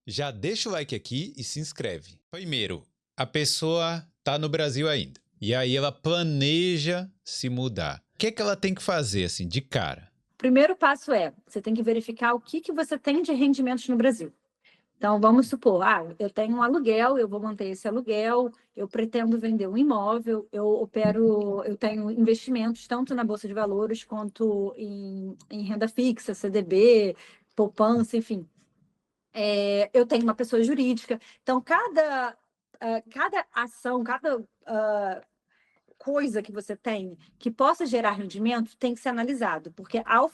Já deixa o like aqui e se inscreve. Primeiro, a pessoa está no Brasil ainda. E aí ela planeja se mudar. O que é que ela tem que fazer, assim, de cara? Primeiro passo é, você tem que verificar o que você tem de rendimentos no Brasil. Então, vamos supor, eu tenho um aluguel, eu vou manter esse aluguel, eu pretendo vender um imóvel, eu tenho investimentos tanto na Bolsa de Valores quanto em renda fixa, CDB, poupança, enfim. Eu tenho uma pessoa jurídica. Então, cada ação, cada coisa que você tem que possa gerar rendimento tem que ser analisado, porque ao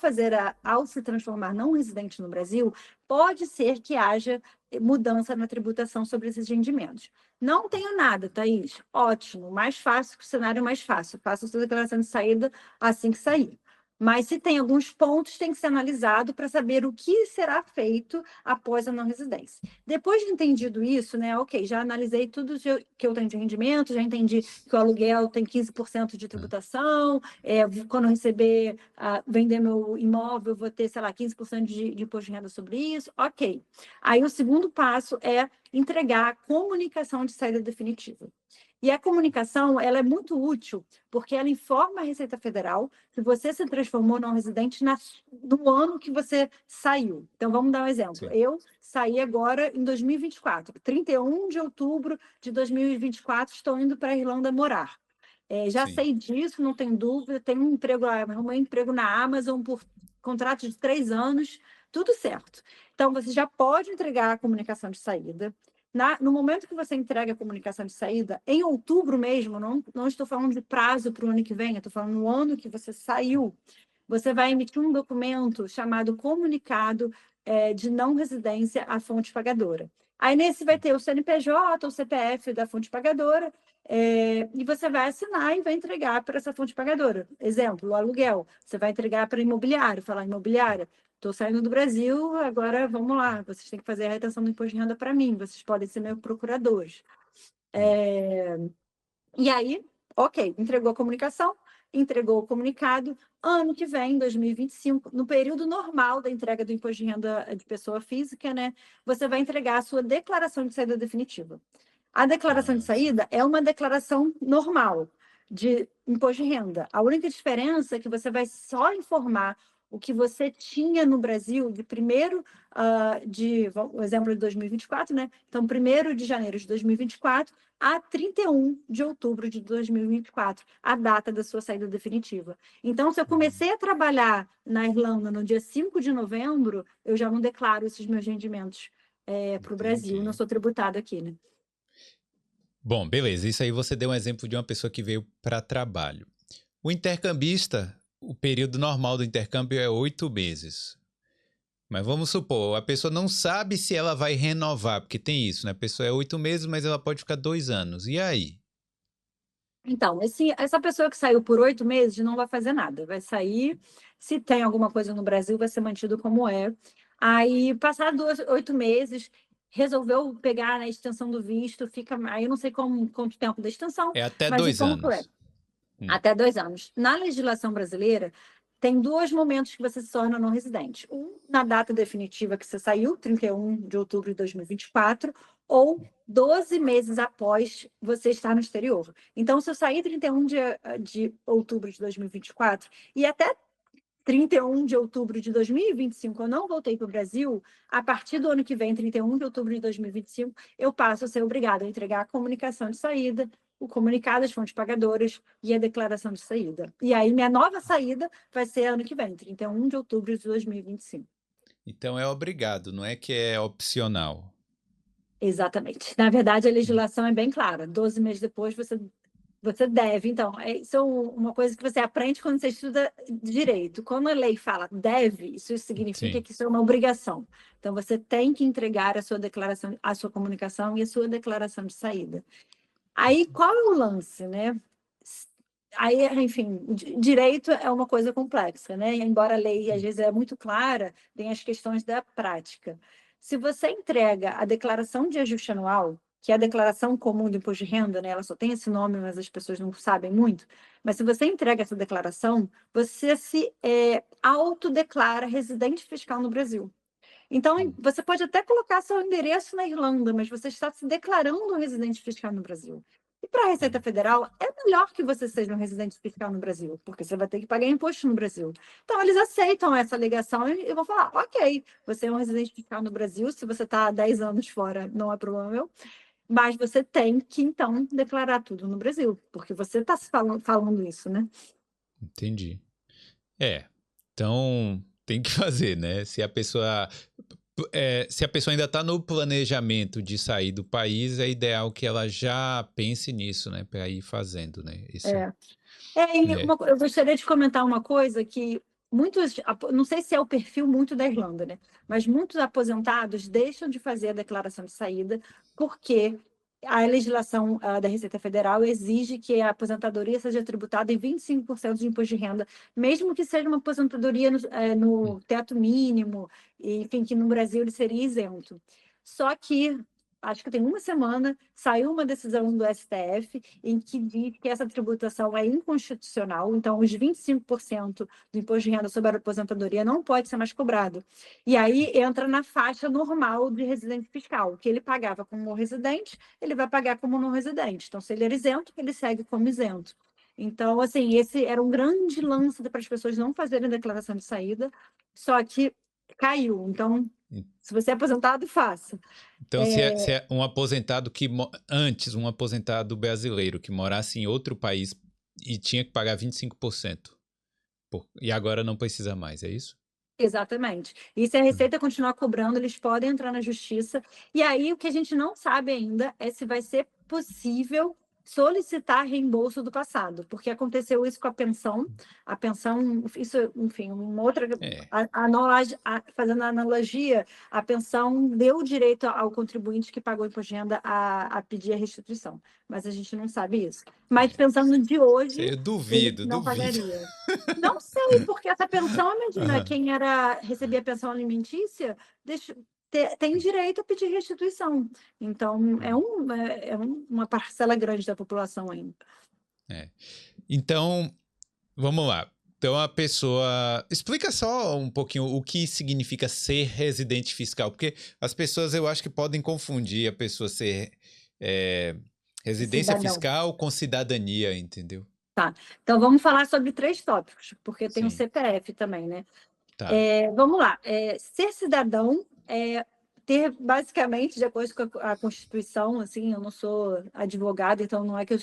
se transformar não residente no Brasil, pode ser que haja mudança na tributação sobre esses rendimentos. Não tenho nada, Thaís. Ótimo, mais fácil, que o cenário mais fácil. Faça a sua declaração de saída assim que sair. Mas se tem alguns pontos, tem que ser analisado para saber o que será feito após a não residência. Depois de entendido isso, né? Ok, já analisei tudo que eu tenho de rendimento, já entendi que o aluguel tem 15% de tributação, quando eu receber, vender meu imóvel, vou ter, sei lá, 15% de imposto de renda sobre isso. Ok. Aí o segundo passo é entregar a comunicação de saída definitiva. E a comunicação, ela é muito útil, porque ela informa a Receita Federal que você se transformou não residente no ano que você saiu. Então, vamos dar um exemplo. Sim. Eu saí agora em 2024, 31 de outubro de 2024, estou indo para a Irlanda morar. Já Sim. sei disso, não tenho dúvida, tenho um emprego, arrumei um emprego na Amazon por contrato de 3 anos, tudo certo. Então, você já pode entregar a comunicação de saída. No momento que você entrega a comunicação de saída, em outubro mesmo, não estou falando de prazo para o ano que vem, eu estou falando no ano que você saiu, você vai emitir um documento chamado comunicado de não residência à fonte pagadora. Aí nesse vai ter o CNPJ, o CPF da fonte pagadora, e você vai assinar e vai entregar para essa fonte pagadora. Exemplo, o aluguel. Você vai entregar para imobiliário, falar, imobiliária, estou saindo do Brasil, agora vamos lá, vocês têm que fazer a retenção do imposto de renda para mim, vocês podem ser meus procuradores. E aí, ok, entregou a comunicação, entregou o comunicado. Ano que vem, 2025, no período normal da entrega do imposto de renda de pessoa física, né, você vai entregar a sua declaração de saída definitiva. A declaração de Sim. saída é uma declaração normal de imposto de renda. A única diferença é que você vai só informar o que você tinha no Brasil de primeiro o exemplo de 2024, né? Então, 1º de janeiro de 2024 a 31 de outubro de 2024, a data da sua saída definitiva. Então, se eu comecei a trabalhar na Irlanda no dia 5 de novembro, eu já não declaro esses meus rendimentos para o Brasil, não Entendi. sou tributada aqui, né? Bom, beleza. Isso aí você deu um exemplo de uma pessoa que veio para trabalho. O intercambista, o período normal do intercâmbio é 8 meses. Mas vamos supor, a pessoa não sabe se ela vai renovar, porque tem isso, né? A pessoa é 8 meses, mas ela pode ficar 2 anos. E aí? Então, essa pessoa que saiu por 8 meses não vai fazer nada. Vai sair, se tem alguma coisa no Brasil, vai ser mantido como é. Aí, passados 8 meses, resolveu pegar na extensão do visto, fica. Aí eu não sei quanto tempo da extensão, É até mas o dois ponto é, anos. Hum. até 2 anos. Na legislação brasileira, tem dois momentos que você se torna não residente. Um, na data definitiva que você saiu, 31 de outubro de 2024, ou 12 meses após você estar no exterior. Então, se eu sair 31 de outubro de 2024 e até 31 de outubro de 2025 eu não voltei para o Brasil, a partir do ano que vem, 31 de outubro de 2025, eu passo a ser obrigada a entregar a comunicação de saída, o comunicado às fontes pagadoras e a declaração de saída. E aí, minha nova saída vai ser ano que vem, 31 de outubro de 2025. Então é obrigado, não é que é opcional. Exatamente. Na verdade, a legislação é bem clara. 12 meses depois, você deve. Então, isso é uma coisa que você aprende quando você estuda direito. Quando a lei fala deve, isso significa Sim. que isso é uma obrigação. Então, você tem que entregar a sua declaração, a sua comunicação e a sua declaração de saída. Aí, qual é o lance, né? Aí, enfim, direito é uma coisa complexa, né? Embora a lei, às vezes, é muito clara, tem as questões da prática. Se você entrega a declaração de ajuste anual, que é a declaração comum do imposto de renda, né? Ela só tem esse nome, mas as pessoas não sabem muito. Mas se você entrega essa declaração, você se autodeclara residente fiscal no Brasil. Então, Hum. você pode até colocar seu endereço na Irlanda, mas você está se declarando um residente fiscal no Brasil. E para a Receita Hum. Federal, é melhor que você seja um residente fiscal no Brasil, porque você vai ter que pagar imposto no Brasil. Então, eles aceitam essa alegação e vão falar: ok, você é um residente fiscal no Brasil, se você está há 10 anos fora, não é problema meu, mas você tem que, então, declarar tudo no Brasil, porque você está falando isso, né? Entendi. É, então tem que fazer, né? Se a pessoa ainda está no planejamento de sair do país, é ideal que ela já pense nisso, né? Para ir fazendo, né? Esse, É. E é. eu gostaria de comentar uma coisa que não sei se é o perfil muito da Irlanda, né? Mas muitos aposentados deixam de fazer a declaração de saída porque a legislação da Receita Federal exige que a aposentadoria seja tributada em 25% de imposto de renda, mesmo que seja uma aposentadoria no teto mínimo, enfim, que no Brasil ele seria isento. Só que acho que tem uma semana, saiu uma decisão do STF em que diz que essa tributação é inconstitucional, então os 25% do imposto de renda sobre a aposentadoria não pode ser mais cobrado. E aí entra na faixa normal de residente fiscal, que ele pagava como residente, ele vai pagar como não residente. Então, se ele era isento, ele segue como isento. Então, assim, esse era um grande lance para as pessoas não fazerem declaração de saída, só que caiu. Então, se você é aposentado, faça. Então, se é um aposentado antes, um aposentado brasileiro que morasse em outro país e tinha que pagar 25%, e agora não precisa mais, é isso? Exatamente. E se a Receita continuar cobrando, eles podem entrar na justiça. E aí, o que a gente não sabe ainda é se vai ser possível solicitar reembolso do passado, porque aconteceu isso com a pensão, isso, enfim, uma outra, É. fazendo a analogia, a pensão deu direito ao contribuinte que pagou imposto de renda a pedir a restituição, mas a gente não sabe isso. Mas pensando de hoje, Eu ele duvido. não pagaria. Não sei, porque essa pensão, imagina, quem recebia pensão alimentícia tem direito a pedir restituição. Então, uma parcela grande da população ainda. Então, vamos lá. Então, a pessoa... Explica só um pouquinho o que significa ser residente fiscal, porque as pessoas, eu acho que podem confundir a pessoa ser residência Cidadão. fiscal com cidadania, entendeu? Tá. Então, vamos falar sobre 3 tópicos, porque tem o Sim. CPF também, né? Tá. Vamos lá. Ser cidadão é ter, basicamente, de acordo com a Constituição, assim, eu não sou advogada, então não é que eu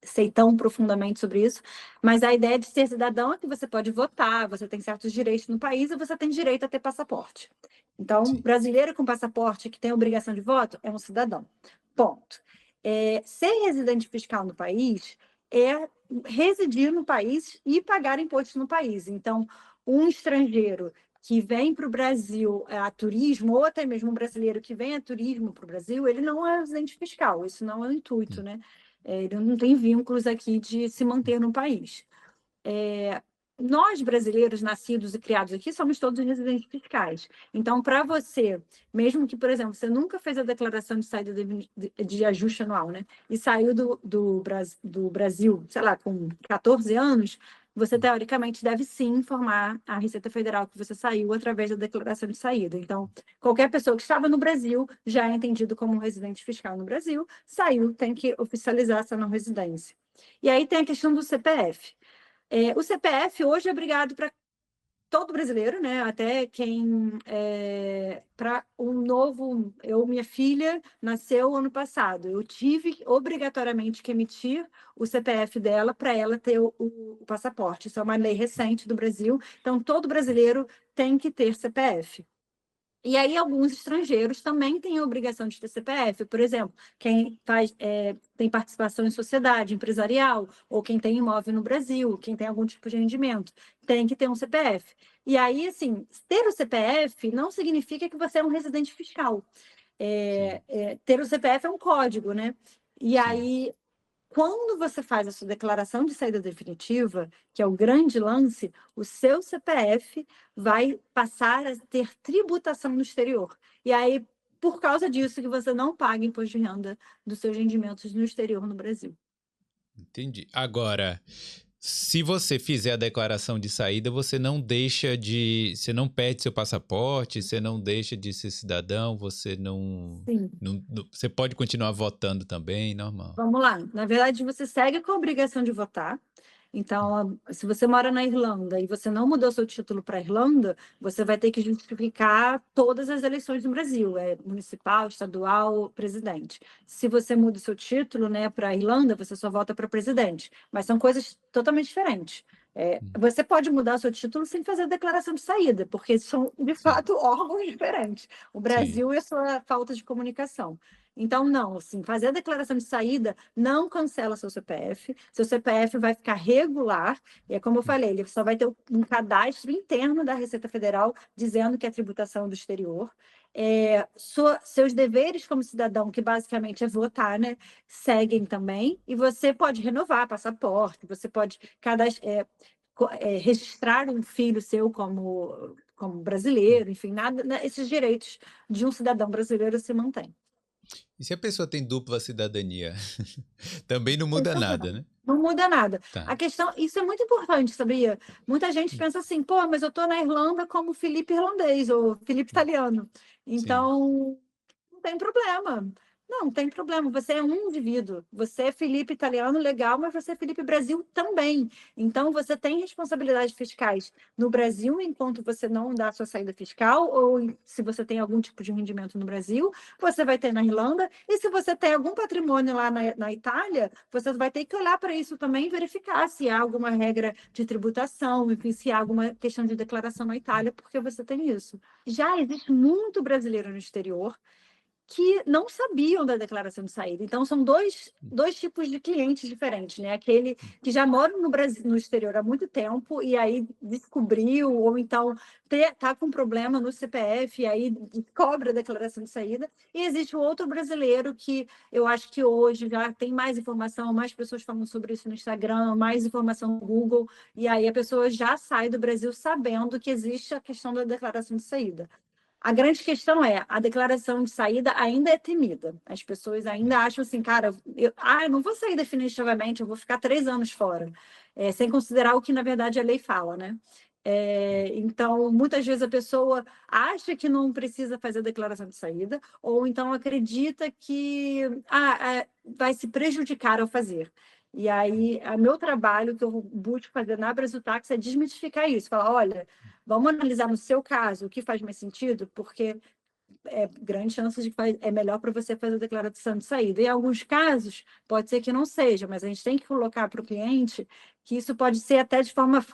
sei tão profundamente sobre isso, mas a ideia de ser cidadão é que você pode votar, você tem certos direitos no país e você tem direito a ter passaporte. Então, Sim. brasileiro com passaporte que tem obrigação de voto é um cidadão. Ponto. Ser residente fiscal no país é residir no país e pagar imposto no país. Então, um estrangeiro que vem para o Brasil a turismo, ou até mesmo um brasileiro que vem a turismo para o Brasil, ele não é residente fiscal, isso não é o intuito, né? Ele não tem vínculos aqui de se manter no país. Nós, brasileiros nascidos e criados aqui, somos todos residentes fiscais. Então, para você, mesmo que, por exemplo, você nunca fez a declaração de saída de ajuste anual, né? E saiu do Brasil, sei lá, com 14 anos, você, teoricamente, deve sim informar a Receita Federal que você saiu através da declaração de saída. Então, qualquer pessoa que estava no Brasil, já é entendido como um residente fiscal no Brasil, saiu, tem que oficializar essa não residência. E aí tem a questão do CPF. O CPF hoje é obrigado para todo brasileiro, né? Até quem para um novo. Minha filha nasceu ano passado. Eu tive obrigatoriamente que emitir o CPF dela para ela ter o passaporte. Isso é uma lei recente do Brasil. Então, todo brasileiro tem que ter CPF. E aí, alguns estrangeiros também têm a obrigação de ter CPF. Por exemplo, quem tem participação em sociedade empresarial, ou quem tem imóvel no Brasil, quem tem algum tipo de rendimento, tem que ter um CPF. E aí, assim, ter o CPF não significa que você é um residente fiscal. Ter o CPF é um código, né? E aí, quando você faz a sua declaração de saída definitiva, que é o grande lance, o seu CPF vai passar a ter tributação no exterior. E aí, por causa disso, que você não paga imposto de renda dos seus rendimentos no exterior no Brasil. Entendi. Agora, Se você fizer a declaração de saída, você não perde seu passaporte, você não deixa de ser cidadão, você Sim. você pode continuar votando também, normal. Vamos lá. Na verdade, você segue com a obrigação de votar. Então, se você mora na Irlanda e você não mudou seu título para a Irlanda, você vai ter que justificar todas as eleições no Brasil, municipal, estadual, presidente. Se você muda o seu título, né, para a Irlanda, você só vota para presidente. Mas são coisas totalmente diferentes. Você pode mudar seu título sem fazer a declaração de saída, porque são, de Sim, fato, órgãos diferentes. O sim. Brasil e a sua falta de comunicação. Então, não, assim, fazer a declaração de saída não cancela seu CPF vai ficar regular, e é como eu falei, ele só vai ter um cadastro interno da Receita Federal dizendo que é tributação do exterior. Seus deveres como cidadão, que basicamente é votar, né, seguem também, e você pode renovar passaporte, você pode registrar um filho seu como brasileiro, enfim, nada, né, esses direitos de um cidadão brasileiro se mantêm. E se a pessoa tem dupla cidadania? Também não muda Então, nada, né? não muda nada. Tá, A questão, isso é muito importante, sabia? Muita gente pensa assim, pô, mas eu estou na Irlanda como Felipe irlandês ou Felipe italiano. sim. Então, não tem problema. Não tem problema. Você é um indivíduo. Você é Felipe italiano, legal, mas você é Felipe Brasil também. Então, você tem responsabilidades fiscais no Brasil, enquanto você não dá a sua saída fiscal, ou se você tem algum tipo de rendimento no Brasil, você vai ter na Irlanda. E se você tem algum patrimônio lá na Itália, você vai ter que olhar para isso também e verificar se há alguma regra de tributação, enfim, se há alguma questão de declaração na Itália, porque você tem isso. Já existe muito brasileiro no exterior que não sabiam da declaração de saída. Então, são dois tipos de clientes diferentes, né? Aquele que já mora no Brasil, no exterior há muito tempo e aí descobriu, ou então está com problema no CPF e aí cobra a declaração de saída. E existe o outro brasileiro que eu acho que hoje já tem mais informação, mais pessoas falam sobre isso no Instagram, mais informação no Google, e aí a pessoa já sai do Brasil sabendo que existe a questão da declaração de saída. A grande questão é, a declaração de saída ainda é temida. As pessoas ainda acham assim, cara, eu não vou sair definitivamente, eu vou ficar 3 anos fora, sem considerar o que, na verdade, a lei fala, né? Então, muitas vezes a pessoa acha que não precisa fazer a declaração de saída, ou então acredita que vai se prejudicar ao fazer. E aí, meu trabalho que eu busco fazer na Brasil Táxi é desmitificar isso, falar, olha, vamos analisar no seu caso o que faz mais sentido, porque é grande chance de que é melhor para você fazer a declaração de saída. Em alguns casos, pode ser que não seja, mas a gente tem que colocar para o cliente que isso pode ser até de forma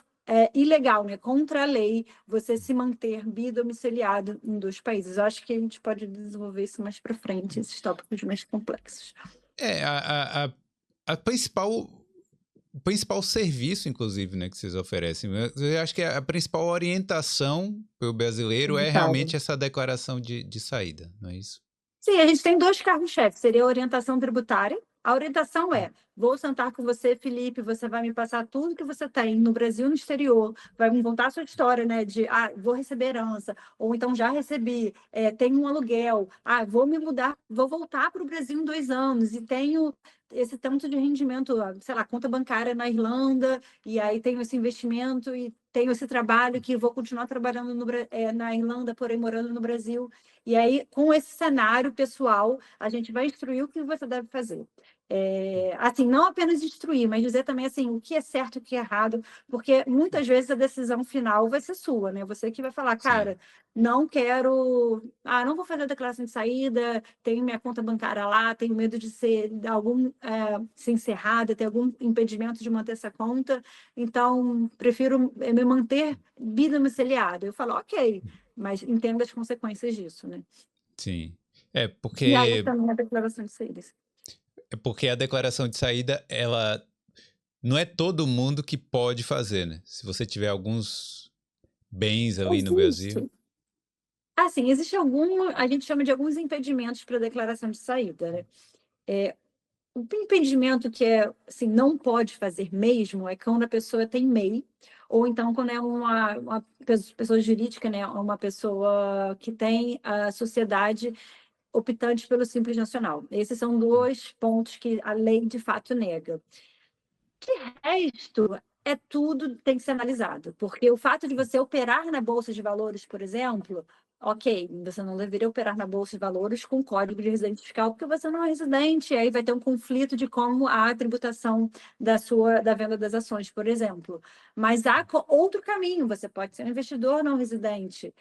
ilegal, né? Contra a lei, você se manter bidomiciliado em 2 países. Eu acho que a gente pode desenvolver isso mais para frente, esses tópicos mais complexos. É, a principal serviço, inclusive, né, que vocês oferecem. Eu acho que a principal orientação para o brasileiro é Tributário. realmente essa declaração de saída, não é isso? Sim, a gente tem 2 carros-chefes, seria a orientação tributária. A orientação é, vou sentar com você, Felipe, você vai me passar tudo que você tem no Brasil e no exterior, vai me contar a sua história, né, de, vou receber herança, ou então já recebi, tenho um aluguel, vou me mudar, vou voltar para o Brasil em 2 anos e tenho esse tanto de rendimento, sei lá, conta bancária na Irlanda, e aí tenho esse investimento e tenho esse trabalho que vou continuar trabalhando na Irlanda, porém morando no Brasil. E aí, com esse cenário pessoal, a gente vai instruir o que você deve fazer. Assim, não apenas instruir, mas dizer também assim, o que é certo e o que é errado, porque muitas vezes a decisão final vai ser sua, né? Você que vai falar, Sim, cara, não quero, não vou fazer a declaração de saída, tenho minha conta bancária lá, tenho medo de ser encerrada, ter algum impedimento de manter essa conta, então prefiro me manter bidomiciliado. Eu falo, ok, mas entenda as consequências disso, né? sim. E aí também a declaração de saídas. É porque a declaração de saída, ela não é todo mundo que pode fazer, né? Se você tiver alguns bens ali no Brasil. Existe. Assim, existe a gente chama de alguns impedimentos para a declaração de saída, né? O impedimento que assim, não pode fazer mesmo é quando a pessoa tem MEI, ou então quando é uma pessoa jurídica, né? Uma pessoa que tem a sociedade optante pelo Simples Nacional. Esses são 2 pontos que a lei de fato nega. De resto, tudo tem que ser analisado, porque o fato de você operar na Bolsa de Valores, por exemplo, ok, você não deveria operar na Bolsa de Valores com código de residente fiscal, porque você não é residente, e aí vai ter um conflito de como a tributação da venda das ações, por exemplo. Mas há outro caminho, você pode ser um investidor não residente.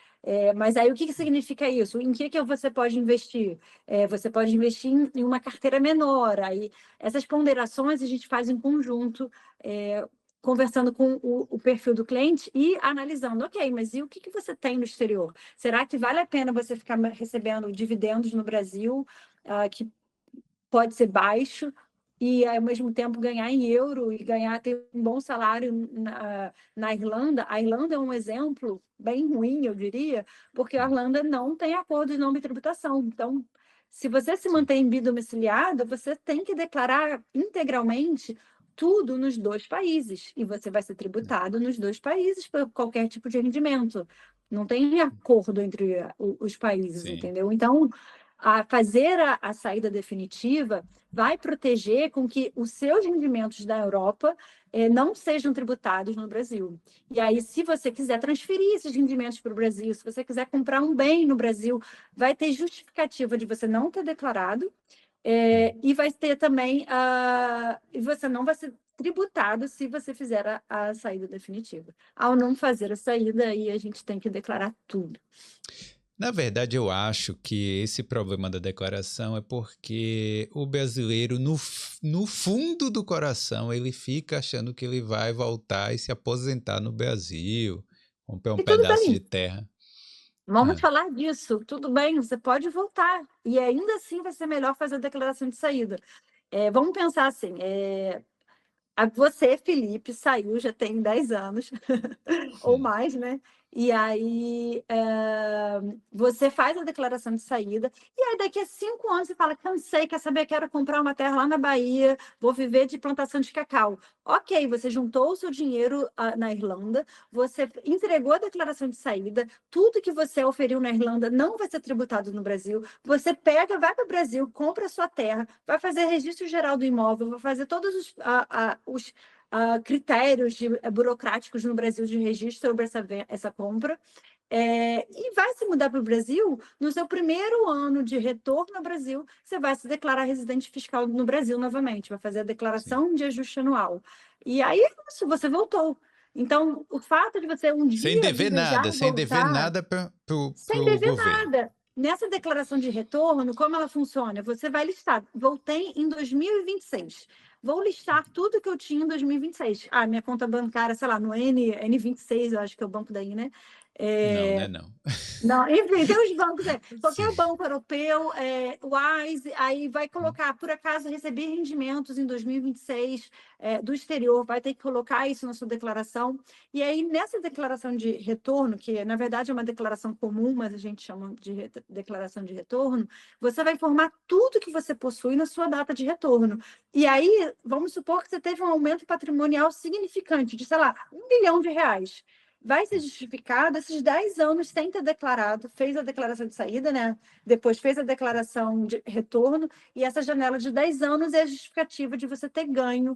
Mas aí o que significa isso? Em que você pode investir? Você pode investir em uma carteira menor. Aí essas ponderações a gente faz em conjunto, conversando com o perfil do cliente e analisando, ok, mas e o que você tem no exterior? Será que vale a pena você ficar recebendo dividendos no Brasil, que pode ser baixo, e ao mesmo tempo ganhar em euro e ter um bom salário na Irlanda? A Irlanda é um exemplo bem ruim, eu diria, porque a Irlanda não tem acordo de não tributação. Então, se você se mantém bidomiciliado, você tem que declarar integralmente tudo nos 2 países, e você vai ser tributado nos 2 países por qualquer tipo de rendimento. Não tem acordo entre os países, Sim. entendeu? Então, fazer a saída definitiva vai proteger com que os seus rendimentos da Europa não sejam tributados no Brasil. E aí, se você quiser transferir esses rendimentos para o Brasil, se você quiser comprar um bem no Brasil, vai ter justificativa de você não ter declarado, e vai ter também, e você não vai ser tributado se você fizer a saída definitiva. Ao não fazer a saída, aí a gente tem que declarar tudo. Na verdade, eu acho que esse problema da declaração é porque o brasileiro, no fundo do coração, ele fica achando que ele vai voltar e se aposentar no Brasil, comprar um E tudo pedaço bem. de terra. Vamos falar disso. Tudo bem, você pode voltar. E ainda assim vai ser melhor fazer a declaração de saída. Vamos pensar assim, você, Felipe, saiu já tem 10 anos, ou mais, né? E aí você faz a declaração de saída, e aí daqui a 5 anos você fala, cansei, quer saber, quero comprar uma terra lá na Bahia, vou viver de plantação de cacau. Ok, você juntou o seu dinheiro na Irlanda, você entregou a declaração de saída, tudo que você oferiu na Irlanda não vai ser tributado no Brasil, você pega, vai para o Brasil, compra a sua terra, vai fazer registro geral do imóvel, vai fazer todos os critérios burocráticos no Brasil de registro sobre essa compra, e vai se mudar para o Brasil. No seu primeiro ano de retorno ao Brasil, você vai se declarar residente fiscal no Brasil novamente, vai fazer a declaração de ajuste anual. E aí é isso, você voltou. Então, o fato de você um Sem dia dever desejar nada, sem dever voltar, nada para sem o dever governo. nada. Nessa declaração de retorno, como ela funciona? Você vai listar, voltei em 2026. Vou listar tudo que eu tinha em 2026. Minha conta bancária, sei lá, no N26, eu acho que é o banco daí, né? Não, né, não. Não, enfim, tem os bancos, qualquer Sim. banco europeu, Wise, aí vai colocar, por acaso, recebi rendimentos em 2026 do exterior, vai ter que colocar isso na sua declaração. E aí, nessa declaração de retorno, que na verdade é uma declaração comum, mas a gente chama de declaração de retorno, você vai informar tudo que você possui na sua data de retorno. E aí, vamos supor que você teve um aumento patrimonial significante de, sei lá, R$ 1 bilhão. Vai ser justificado esses 10 anos sem ter declarado, fez a declaração de saída, né? Depois fez a declaração de retorno, e essa janela de 10 anos é a justificativa de você ter ganho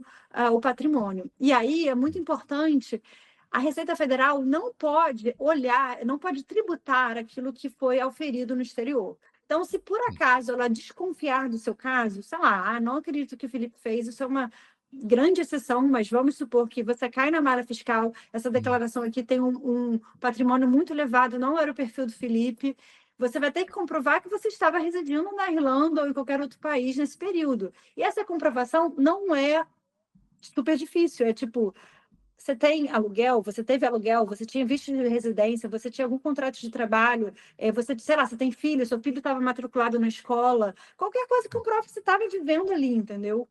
o patrimônio. E aí é muito importante, a Receita Federal não pode olhar, não pode tributar aquilo que foi auferido no exterior. Então, se por acaso ela desconfiar do seu caso, sei lá, não acredito que o Felipe fez, isso é uma grande exceção, mas vamos supor que você cai na malha fiscal, essa declaração aqui tem um patrimônio muito elevado, não era o perfil do Felipe, você vai ter que comprovar que você estava residindo na Irlanda ou em qualquer outro país nesse período. E essa comprovação não é super difícil, é tipo, você tem aluguel, você teve aluguel, você tinha visto de residência, você tinha algum contrato de trabalho, você, sei lá, você tem filho, seu filho estava matriculado na escola, qualquer coisa que comprove que você estava vivendo ali, entendeu?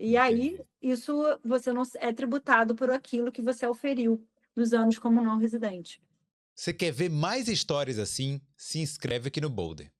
E aí, isso você não é tributado por aquilo que você oferiu nos anos como não residente. Você quer ver mais histórias assim? Se inscreve aqui no Boulder.